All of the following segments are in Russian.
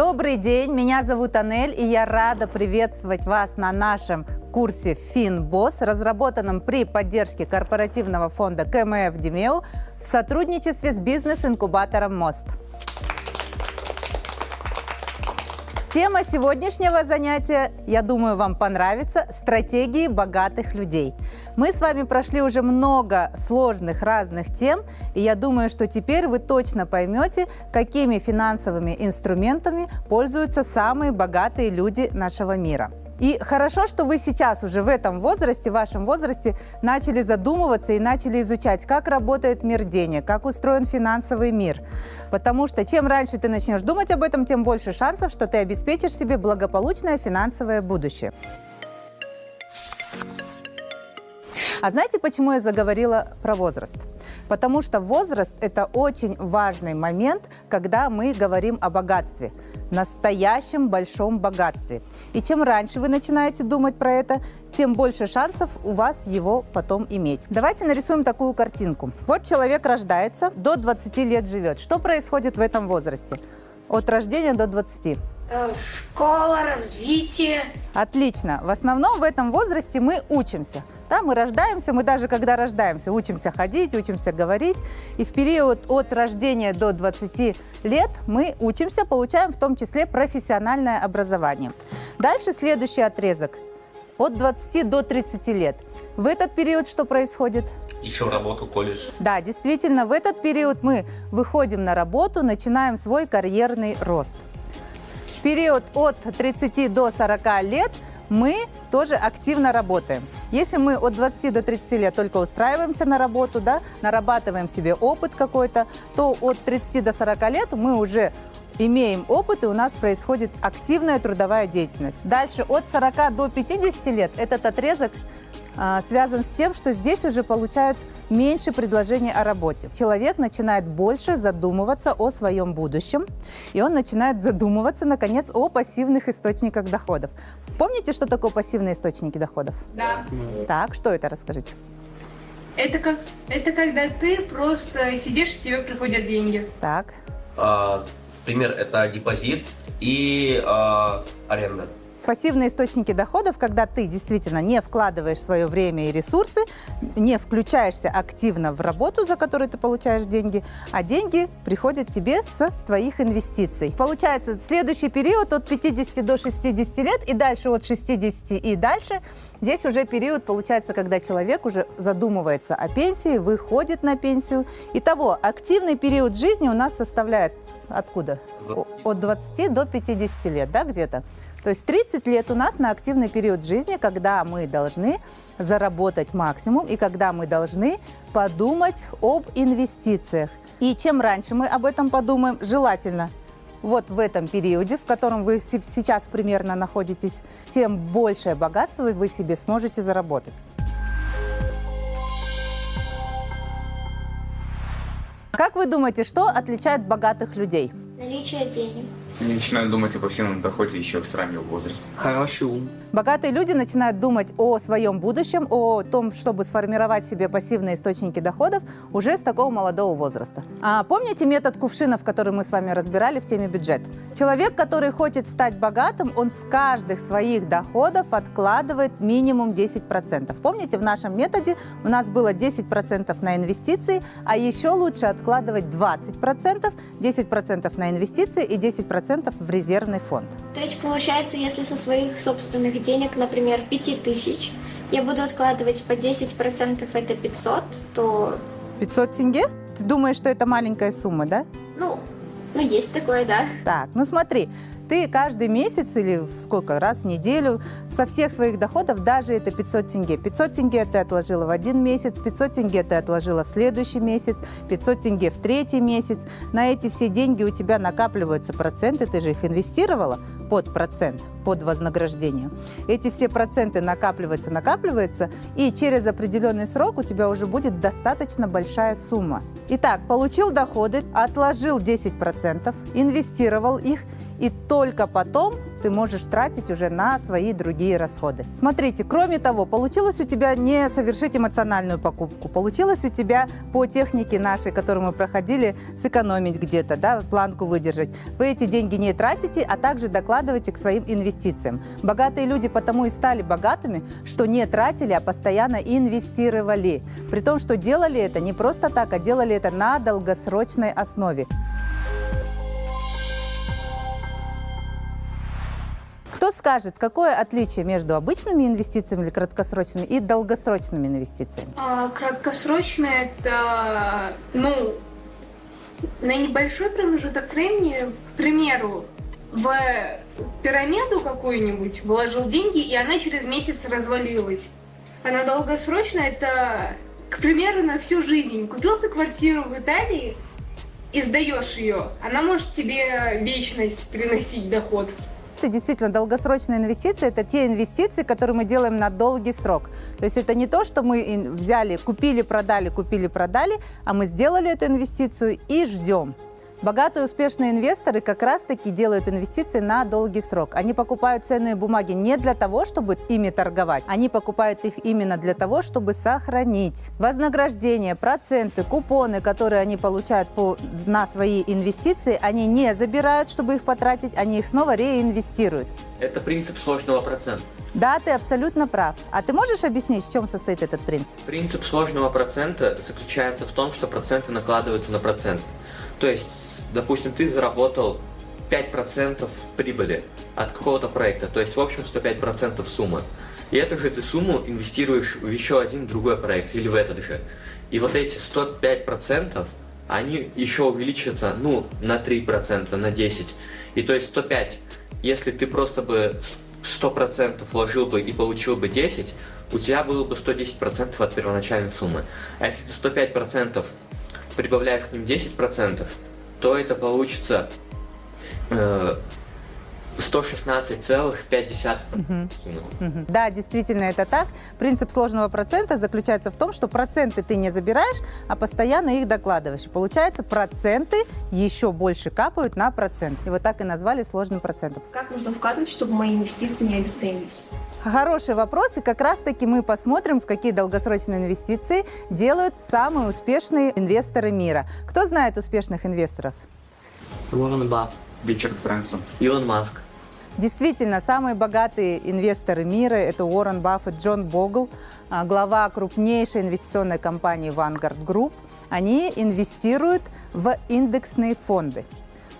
Добрый день, меня зовут Анель, и я рада приветствовать вас на нашем курсе FinBoss, разработанном при поддержке корпоративного фонда КМФ Демеу в сотрудничестве с бизнес-инкубатором МОСТ. Тема сегодняшнего занятия, я думаю, вам понравится – стратегии богатых людей. Мы с вами прошли уже много сложных разных тем, и я думаю, что теперь вы точно поймете, какими финансовыми инструментами пользуются самые богатые люди нашего мира. И хорошо, что вы сейчас уже в этом возрасте, в вашем возрасте, начали задумываться и начали изучать, как работает мир денег, как устроен финансовый мир. Потому что чем раньше ты начнешь думать об этом, тем больше шансов, что ты обеспечишь себе благополучное финансовое будущее. А знаете, почему я заговорила про возраст? Потому что возраст – это очень важный момент, когда мы говорим о богатстве, настоящем большом богатстве. И чем раньше вы начинаете думать про это, тем больше шансов у вас его потом иметь. Давайте нарисуем такую картинку. Вот человек рождается, до 20 лет живет. Что происходит в этом возрасте? От рождения до 20. Школа, развитие. Отлично. В основном в этом возрасте мы учимся. Да, мы рождаемся, мы даже когда рождаемся, учимся ходить, учимся говорить. И в период от рождения до 20 лет мы учимся, получаем в том числе профессиональное образование. Дальше следующий отрезок. От 20 до 30 лет. В этот период что происходит? Ищем работу, колледж. Да, действительно, в этот период мы выходим на работу, начинаем свой карьерный рост. В период от 30 до 40 лет мы тоже активно работаем. Если мы от 20 до 30 лет только устраиваемся на работу, да, нарабатываем себе опыт какой-то, то от 30 до 40 лет мы уже имеем опыт, и у нас происходит активная трудовая деятельность. Дальше от 40 до 50 лет этот отрезок связан с тем, что здесь уже получают меньше предложений о работе. Человек начинает больше задумываться о своем будущем, и он начинает задумываться, наконец, о пассивных источниках доходов. Помните, что такое пассивные источники доходов? Да. Так, что это, расскажите. Это когда ты просто сидишь, и тебе приходят деньги. Так. Пример – это депозит и аренда. Пассивные источники доходов, когда ты действительно не вкладываешь свое время и ресурсы, не включаешься активно в работу, за которую ты получаешь деньги, а деньги приходят тебе с твоих инвестиций. Получается, следующий период от 50 до 60 лет и дальше от 60 и дальше. Здесь уже период, получается, когда человек уже задумывается о пенсии, выходит на пенсию. Итого, активный период жизни у нас составляет откуда? От 20 до 50 лет, да, где-то? То есть 30 лет у нас на активный период жизни, когда мы должны заработать максимум и когда мы должны подумать об инвестициях. И чем раньше мы об этом подумаем, желательно вот в этом периоде, в котором вы сейчас примерно находитесь, тем большее богатство вы себе сможете заработать. Как вы думаете, что отличает богатых людей? Наличие денег. Они начинают думать о пассивном доходе еще с раннего возраста. Хороший ум. Богатые люди начинают думать о своем будущем, о том, чтобы сформировать себе пассивные источники доходов уже с такого молодого возраста. А помните метод кувшинов, который мы с вами разбирали в теме бюджет? Человек, который хочет стать богатым, он с каждых своих доходов откладывает минимум 10%. Помните, в нашем методе у нас было 10% на инвестиции, а еще лучше откладывать 20%, 10% на инвестиции и 10% в резервный фонд. То есть получается, если со своих собственных денег, например, 5000, я буду откладывать по 10%, это 500, то... 500 тенге? Ты думаешь, что это маленькая сумма, да? Ну, есть такое, да. Так, ну смотри, ты каждый месяц или сколько раз в неделю со всех своих доходов, даже это 500 тенге. 500 тенге ты отложила в один месяц, 500 тенге ты отложила в следующий месяц, 500 тенге в третий месяц. На эти все деньги у тебя накапливаются проценты, ты же их инвестировала под процент, под вознаграждение. Эти все проценты накапливаются, и через определенный срок у тебя уже будет достаточно большая сумма. Итак, получил доходы, отложил 10%, инвестировал их, и только потом ты можешь тратить уже на свои другие расходы. Смотрите, кроме того, получилось у тебя не совершить эмоциональную покупку, получилось у тебя по технике нашей, которую мы проходили, сэкономить где-то, да, планку выдержать. Вы эти деньги не тратите, а также докладываете к своим инвестициям. Богатые люди потому и стали богатыми, что не тратили, а постоянно инвестировали. При том, что делали это не просто так, а делали это на долгосрочной основе. Кто скажет, какое отличие между обычными инвестициями или краткосрочными и долгосрочными инвестициями? Краткосрочное это, на небольшой промежуток времени, к примеру, в пирамиду какую-нибудь вложил деньги, и она через месяц развалилась. А на долгосрочное это, к примеру, на всю жизнь. Купил ты квартиру в Италии и сдаешь ее, она может тебе вечность приносить доход. Это действительно долгосрочные инвестиции, это те инвестиции, которые мы делаем на долгий срок. То есть это не то, что мы взяли, купили, продали, а мы сделали эту инвестицию и ждем. Богатые успешные инвесторы как раз-таки делают инвестиции на долгий срок. Они покупают ценные бумаги не для того, чтобы ими торговать, они покупают их именно для того, чтобы сохранить. Вознаграждения, проценты, купоны, которые они получают на свои инвестиции, они не забирают, чтобы их потратить, они их снова реинвестируют. Это принцип сложного процента. Да, ты абсолютно прав. А ты можешь объяснить, в чем состоит этот принцип? Принцип сложного процента заключается в том, что проценты накладываются на процент. То есть, допустим, ты заработал 5% прибыли от какого-то проекта, то есть, в общем, 105% суммы. И эту же ты сумму инвестируешь в еще один другой проект или в этот же. И вот эти 105%, они еще увеличатся, на 3%, на 10%. И то есть 105, если ты просто бы 100% вложил бы и получил бы 10, у тебя было бы 110% от первоначальной суммы. А если ты 105% прибавляешь к ним 10%, то это получится 116,5 суммы. Да, действительно это так. Принцип сложного процента заключается в том, что проценты ты не забираешь, а постоянно их докладываешь. И получается, проценты еще больше капают на процент. И вот так и назвали сложным процентом. Как нужно вкладывать, чтобы мои инвестиции не обесценились? Хороший вопрос, и как раз-таки мы посмотрим, в какие долгосрочные инвестиции делают самые успешные инвесторы мира. Кто знает успешных инвесторов? Уоррен Баффет, Ричард Брэнсон. Илон Маск. Действительно, самые богатые инвесторы мира – это Уоррен Баффет, Джон Богл, глава крупнейшей инвестиционной компании Vanguard Group. Они инвестируют в индексные фонды.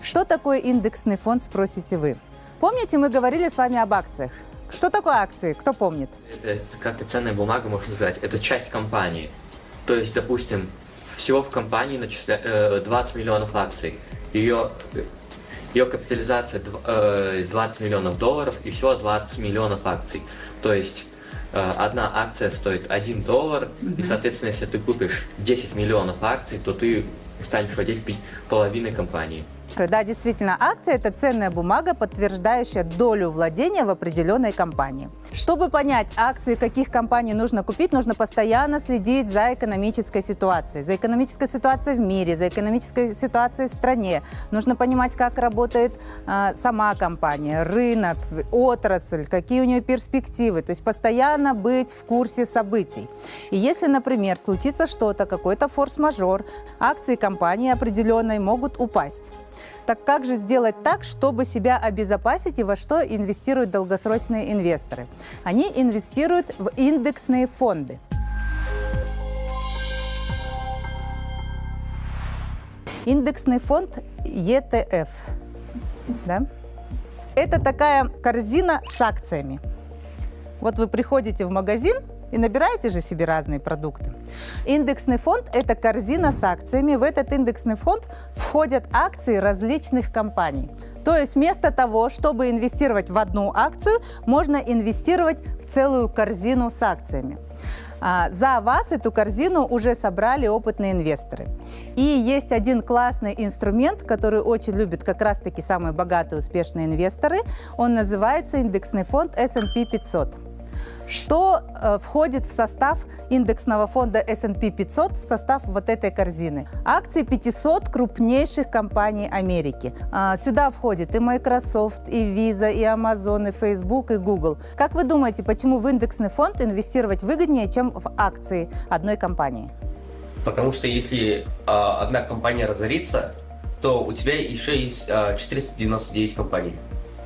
Что такое индексный фонд, спросите вы? Помните, мы говорили с вами об акциях? Что такое акции? Кто помнит? Это как и ценная бумага, можно сказать. Это часть компании. То есть, допустим, всего в компании 20 миллионов акций. Ее капитализация 20 миллионов долларов и всего 20 миллионов акций. То есть одна акция стоит $1, и, соответственно, если ты купишь 10 миллионов акций, то ты станешь владеть половиной компании. Да, действительно, акция – это ценная бумага, подтверждающая долю владения в определенной компании. Чтобы понять, акции каких компаний нужно купить, нужно постоянно следить за экономической ситуацией. За экономической ситуацией в мире, за экономической ситуацией в стране. Нужно понимать, как работает сама компания, рынок, отрасль, какие у нее перспективы. То есть постоянно быть в курсе событий. И если, например, случится что-то, какой-то форс-мажор, акции компании определенной могут упасть. Так как же сделать так, чтобы себя обезопасить и во что инвестируют долгосрочные инвесторы? Они инвестируют в индексные фонды. Индексный фонд ETF. Да? Это такая корзина с акциями. Вот вы приходите в магазин и набираете же себе разные продукты. Индексный фонд – это корзина с акциями. В этот индексный фонд входят акции различных компаний. То есть вместо того, чтобы инвестировать в одну акцию, можно инвестировать в целую корзину с акциями. За вас эту корзину уже собрали опытные инвесторы. И есть один классный инструмент, который очень любят как раз-таки самые богатые успешные инвесторы. Он называется индексный фонд S&P 500. Что входит в состав индексного фонда S&P 500, в состав вот этой корзины? Акции 500 крупнейших компаний Америки. Сюда входит и Microsoft, и Visa, и Amazon, и Facebook, и Google. Как вы думаете, почему в индексный фонд инвестировать выгоднее, чем в акции одной компании? Потому что если одна компания разорится, то у тебя еще есть 499 компаний.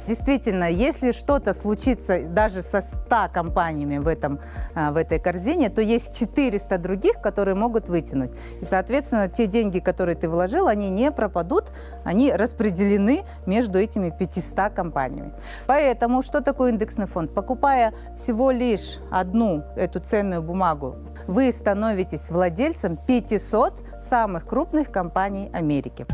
Действительно, если что-то случится даже со 100 компаниями в этой корзине, то есть 400 других, которые могут вытянуть. И, соответственно, те деньги, которые ты вложил, они не пропадут, они распределены между этими 500 компаниями. Поэтому что такое индексный фонд? Покупая всего лишь одну эту ценную бумагу, вы становитесь владельцем 500 самых крупных компаний Америки.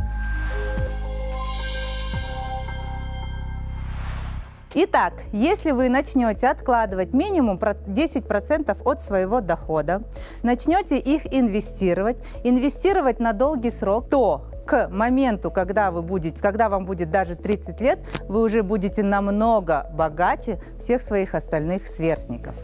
Итак, если вы начнете откладывать минимум 10% от своего дохода, начнете их инвестировать на долгий срок, то к моменту, когда вам будет даже 30 лет, вы уже будете намного богаче всех своих остальных сверстников.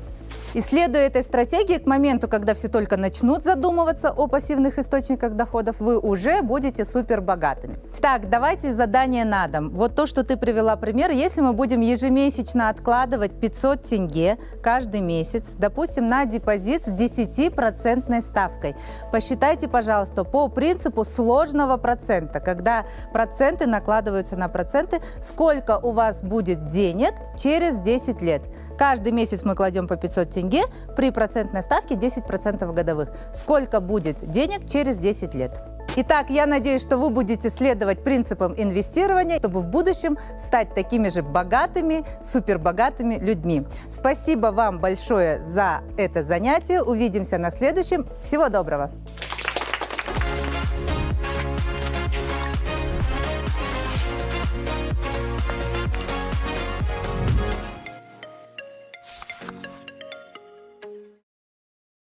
Исследуя этой стратегии, к моменту, когда все только начнут задумываться о пассивных источниках доходов, вы уже будете супер богатыми. Так, давайте задание на дом. Вот то, что ты привела пример, если мы будем ежемесячно откладывать 500 тенге каждый месяц, допустим, на депозит с 10% ставкой. Посчитайте, пожалуйста, по принципу сложного процента, когда проценты накладываются на проценты, сколько у вас будет денег через 10 лет. Каждый месяц мы кладем по 500 тенге при процентной ставке 10% годовых. Сколько будет денег через 10 лет? Итак, я надеюсь, что вы будете следовать принципам инвестирования, чтобы в будущем стать такими же богатыми, супербогатыми людьми. Спасибо вам большое за это занятие. Увидимся на следующем. Всего доброго!